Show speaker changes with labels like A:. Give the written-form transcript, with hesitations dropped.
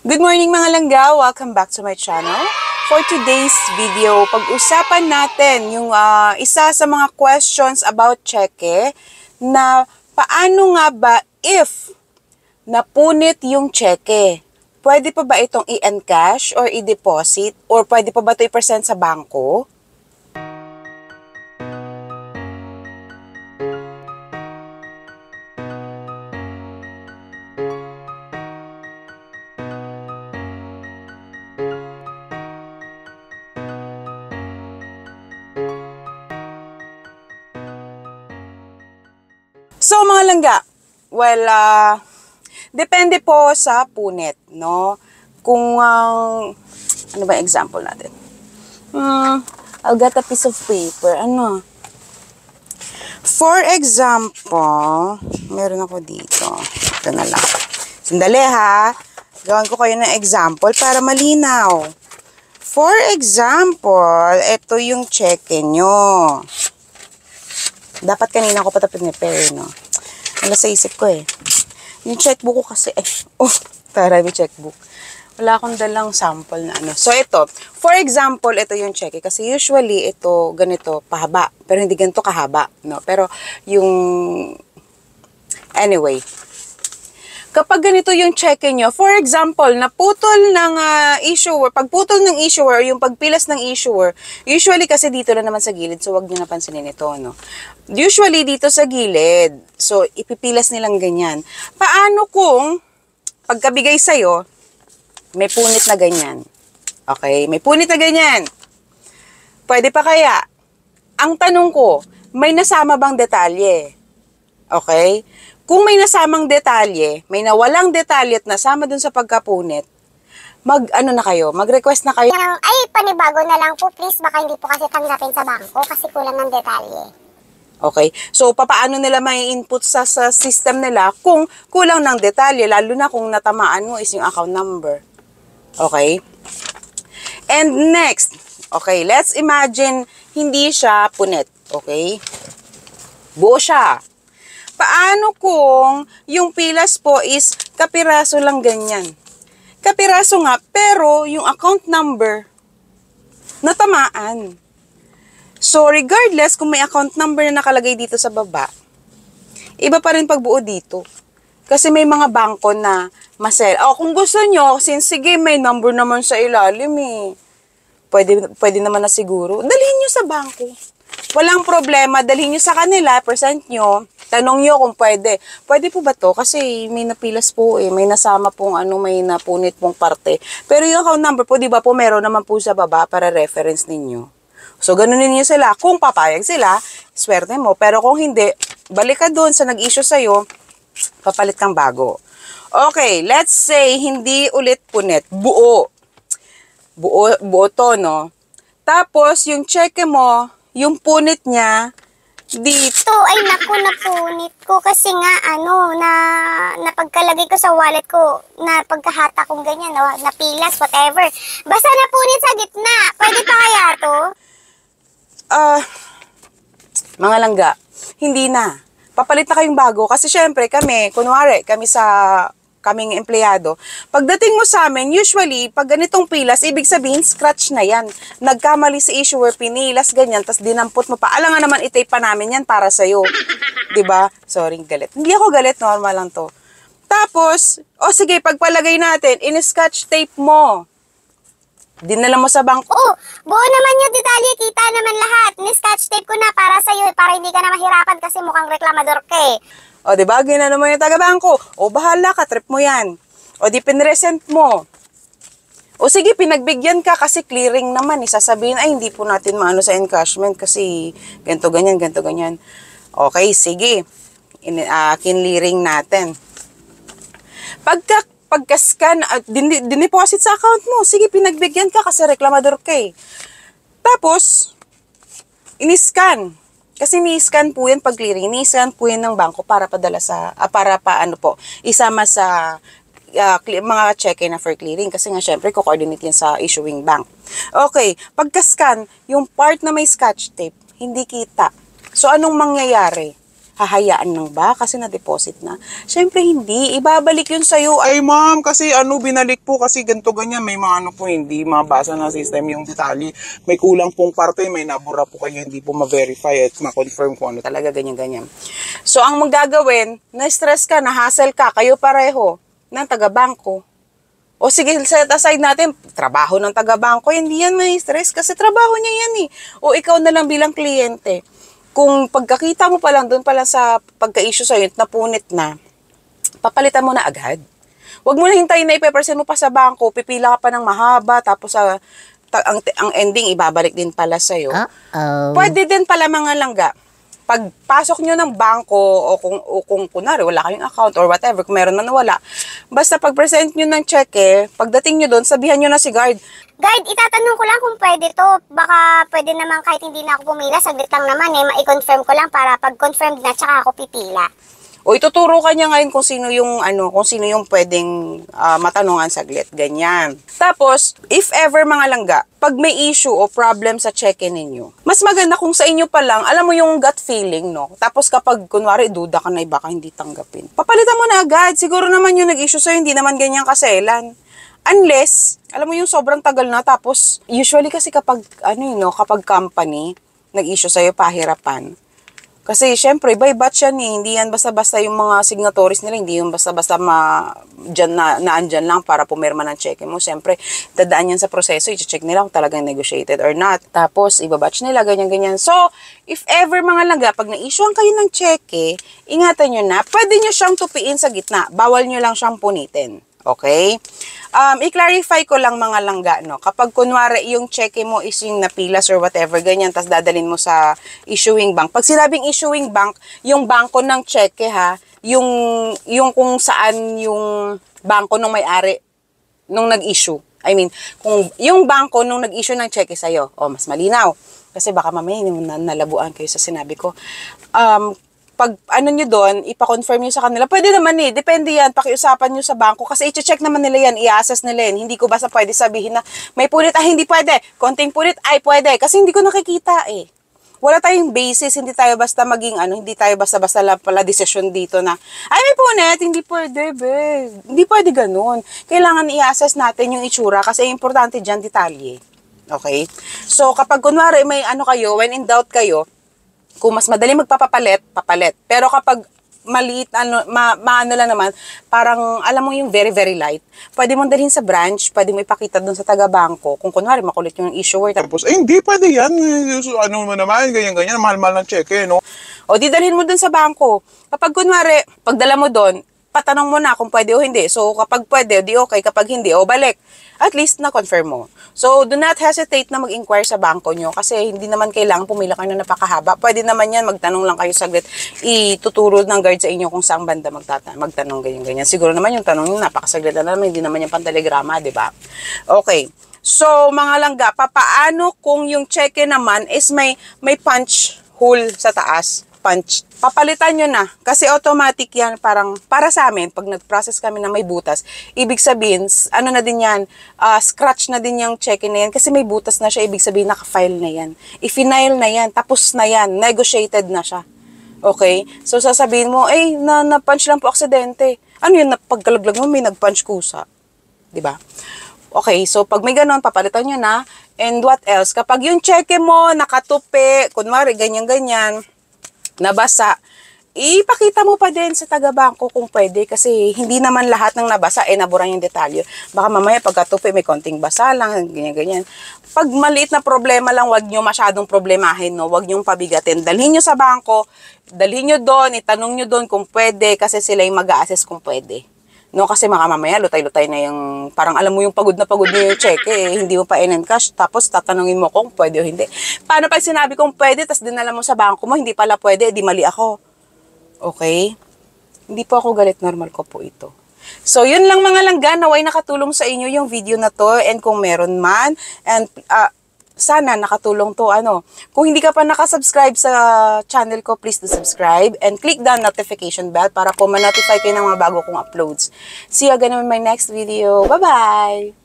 A: Good morning mga langga! Welcome back to my channel. For today's video, pag-usapan natin yung isa sa mga questions about cheque na paano nga ba if napunit yung cheque? Pwede pa ba itong i-encash or i-deposit? Or pwede pa ba ito i-present sa bangko? So mga langga, well, depende po sa punit, no? Kung, ano ba example natin? I'll get a piece of paper, ano? For example, meron ako dito. Ito na lang. Sandali ha. Gawin ko kayo ng example para malinaw. For example, ito yung cheque nyo. Dapat kanina ko pa ito pinipare, no? Wala sa isip ko eh. Yung checkbook ko kasi, tara, may checkbook. Wala akong dalang sample na ano. So, ito. For example, ito yung cheque. Kasi usually, ito, ganito, pahaba. Pero hindi ganito kahaba, no? Pero, yung, anyway. Kapag ganito yung cheque nyo, for example, naputol ng issuer, pagputol ng issuer, yung pagpilas ng issuer, usually kasi dito na naman sa gilid, so wag nyo napansinin ito, no? Usually dito sa gilid, so ipipilas nilang ganyan. Paano kung pagkabigay sa'yo, may punit na ganyan? Okay, may punit na ganyan. Pwede pa kaya? Ang tanong ko, may nasama bang detalye? Okay? Kung may nasamang detalye, may nawalang detalye at nasama dun sa pagkapunit, mag-request na kayo.
B: Ay, panibago na lang po, please. Baka hindi po kasi tanggapin sa bangko kasi kulang ng detalye.
A: Okay? So, papaano nila may input sa system nila kung kulang ng detalye, lalo na kung natamaan mo is yung account number. Okay? And next, okay, let's imagine hindi siya punit. Okay? Buo siya. Paano kung yung pilas po is kapiraso lang ganyan? Kapiraso nga, pero yung account number natamaan. So, regardless kung may account number na nakalagay dito sa baba, iba pa rin pagbuo dito. Kasi may mga bangko na masel. Kung gusto nyo, since sige, may number naman sa ilalim eh. Pwede naman na siguro. Dalhin nyo sa bangko. Walang problema, dalhin nyo sa kanila, present nyo. Tanong nyo kung pwede. Pwede po ba to? Kasi may napilas po eh. May nasama pong may napunit pong parte. Pero yung account number po, di ba po, meron naman po sa baba para reference ninyo. So, ganunin nyo sila. Kung papayag sila, swerte mo. Pero kung hindi, balik ka doon sa nag-issue sa'yo, papalit kang bago. Okay, let's say, hindi ulit punit. Buo. Buo to, no? Tapos, yung cheque mo, yung punit niya, dito.
B: Ay, naku, napunit ko kasi nga, napagkalagay ko sa wallet ko, na pagkahata kong ganyan, napilas, whatever. Basta napunit sa gitna. Pwede pa kaya to?
A: Mga langga, hindi na. Papalit na kayong bago. Kasi syempre, kaming empleyado, pagdating mo sa amin, usually, pag ganitong pilas, ibig sabihin, scratch na yan. Nagkamali sa issuer, pinilas, ganyan, tas dinampot mo pa. Alam nga naman, itape pa namin yan para sa'yo. Diba? Sorry, galit. Hindi ako galit, normal lang to. Tapos, sige, pagpalagay natin, in-scotch tape mo. Dinala mo sa bangko.
B: Buo naman yung detalye, kita naman lahat. Ni-scotch tape ko na para sa'yo, para hindi ka na mahirapan kasi mukhang reklamador ka eh.
A: Diba? Ginano mo yung taga-bangko. Bahala ka, trip mo yan. Di pinresent mo. Sige, pinagbigyan ka kasi clearing naman. Sasabihin, hindi po natin maano sa encashment kasi ganito, ganyan, ganito, ganyan. Okay, sige. Kinlearing natin. Pagka-scan, dineposit sa account mo. Sige, pinagbigyan ka kasi reklamador ka eh. Tapos, in-scan. Kasi ni-scan po yan pag clearing, ni-scan po yan ng bangko para padala sa, isama sa mga cheque na for clearing. Kasi nga syempre, ko-coordinate yan sa issuing bank. Okay, pagka-scan, yung part na may scotch tape, hindi kita. So, anong mangyayari? hahayaan lang ba kasi na-deposit na? Syempre hindi, ibabalik yun sa'yo.
C: Ay ma'am, kasi binalik po kasi ganito ganyan. May mga po hindi mabasa ng system yung detalye. May kulang pong parte, may nabura po kayo, hindi po ma-verify at ma-confirm kung ano.
A: Talaga ganyan-ganyan. So, ang magagawin, na-stress ka, na-hassle ka, kayo pareho ng taga-bangko. O sige, set aside natin, trabaho ng taga-bangko, hindi yan may stress kasi trabaho niya yan eh. O ikaw na lang bilang kliyente. Kung pagkakita mo pa lang doon pala sa pagka-issue sa'yo, napunit na, papalitan mo na agad. Huwag mo na hintayin na ipe-present mo pa sa bangko, pipila ka pa ng mahaba, tapos ang ending ibabalik din pala sa'yo. Pwede din pala mga langga. Pagpasok nyo ng bangko o kung kunwari wala kayong account or whatever, kung meron man wala, basta pag-present nyo ng cheque, pagdating nyo doon, sabihan nyo na si guard.
B: Guard, itatanong ko lang kung pwede to. Baka pwede naman kahit hindi na ako pumila, saglit lang naman ma-confirm ko lang para pag-confirm na tsaka ako pipila.
A: O ituturo ka niya ngayon kung sino yung pwedeng matanungan saglit, ganyan. Tapos, if ever mga langga, pag may issue o problem sa check-in ninyo, mas maganda kung sa inyo pa lang, alam mo yung gut feeling, no? Tapos kapag kunwari duda ka na baka hindi tanggapin, papalitan mo na agad. Siguro naman yung nag-issue sa'yo, hindi naman ganyan kaselan. Unless, alam mo yung sobrang tagal na, tapos usually kasi kapag kapag company nag-issue sa'yo, pahirapan. Kasi syempre, by batch yan eh. Hindi yan basta-basta yung mga signatories nila. Hindi yung basta-basta naandyan lang para pumirma ng cheque mo. Syempre, dadaan yan sa proseso. I-check nila kung talagang negotiated or not. Tapos, ibabatch nila, ganyan-ganyan. So, if ever mga langga, pag na-issuean kayo ng cheque, ingatan nyo na, pwede nyo siyang tupiin sa gitna. Bawal nyo lang siyang punitin. Okay? I-clarify ko lang mga langga, no? Kapag kunwari yung cheque mo is yung napilas or whatever, ganyan, tas dadalhin mo sa issuing bank. Pag sinabing issuing bank, yung bangko ng cheque ha, yung kung saan yung bangko nung may-ari nung nag-issue. I mean, kung yung bangko nung nag-issue ng cheque sa'yo, mas malinaw. Kasi baka mamaya nalabuan kayo sa sinabi ko. Pag nyo doon, ipa-confirm nyo sa kanila, pwede naman eh, depende yan, pakiusapan nyo sa bangko, kasi i-check naman nila yan, i-assess nila yan, hindi ko basta pwede sabihin na may punit, hindi pwede, konting punit, pwede, kasi hindi ko nakikita eh. Wala tayong basis, hindi tayo basta hindi tayo basta-basta lang pala desisyon dito na, may punit, hindi pwede, hindi pwede ganun. Kailangan i-assess natin yung itsura, kasi importante dyan, detalye. Okay? So, kapag kunwari may kayo, when in doubt kayo, kung mas madali magpapapalit, papalit. Pero kapag maliit, maano lang naman, parang, alam mo yung very, very light, pwede mong dalhin sa branch, pwede mo ipakita doon sa taga-bangko, kung kunwari makulit yung issuer.
C: Tapos, hindi pwede yan. Ano mo naman, ganyan-ganyan, mahal-mahal ng cheque, no?
A: O, di dalhin mo doon sa bangko. Kapag kunwari, pagdala mo doon, patanong mo na kung pwede o hindi. So, kapag pwede, di okay. Kapag hindi, balik. At least na-confirm mo. So, do not hesitate na mag-inquire sa bangko nyo kasi hindi naman kailangan pumila kayo na napakahaba. Pwede naman yan, magtanong lang kayo saglit. Ituturo ng guard sa inyo kung saan banda magtanong ganyan-ganyan. Siguro naman yung tanong nyo, napakasaglit na naman, hindi naman yung pantelegrama, di ba? Okay. So, mga langga, paano kung yung cheque naman is may punch hole sa taas? Punch. Papalitan nyo na. Kasi automatic yan, parang, para sa amin, pag nag-process kami na may butas, ibig sabihin, na din yan, scratch na din yung check-in na yan, kasi may butas na siya, ibig sabihin, naka-file na yan. I-file na yan, tapos na yan, negotiated na siya. Okay? So, sasabihin mo, na-punch lang po aksidente. Ano yun, pagkalaglag mo, may nag-punch kusa. Diba? Okay, so pag may ganon, papalitan nyo na. And what else? Kapag yung cheque mo, nakatupi, kunwari, ganyan-ganyan, nabasa, ipakita mo pa din sa taga-bangko kung pwede kasi hindi naman lahat ng nabasa nabura yung detalye. Baka mamaya pagkatupi may konting basa lang, ganyan-ganyan. Pag maliit na problema lang, wag nyo masyadong problemahin, no? Wag nyo pabigatin. Dalhin nyo sa bangko, dalhin nyo doon, itanong nyo doon kung pwede kasi sila yung mag-a-assess kung pwede. No, kasi mamaya lutay-lutay na yung, parang alam mo yung pagod na pagod niya yung cheque, hindi mo pa in-encash, tapos tatanungin mo kung pwede o hindi. Paano pag sinabi kong pwede, tapos dinala mo sa bangko mo, hindi pala pwede, di mali ako. Okay? Hindi po ako galit, normal ko po ito. So, yun lang mga langga, naway nakatulong sa inyo yung video na to, and kung meron man, and sana nakatulong to, Kung hindi ka pa nakasubscribe sa channel ko, please do subscribe and click the notification bell para po ma-notify kayo ng mga bago kong uploads. See you again in my next video. Bye-bye!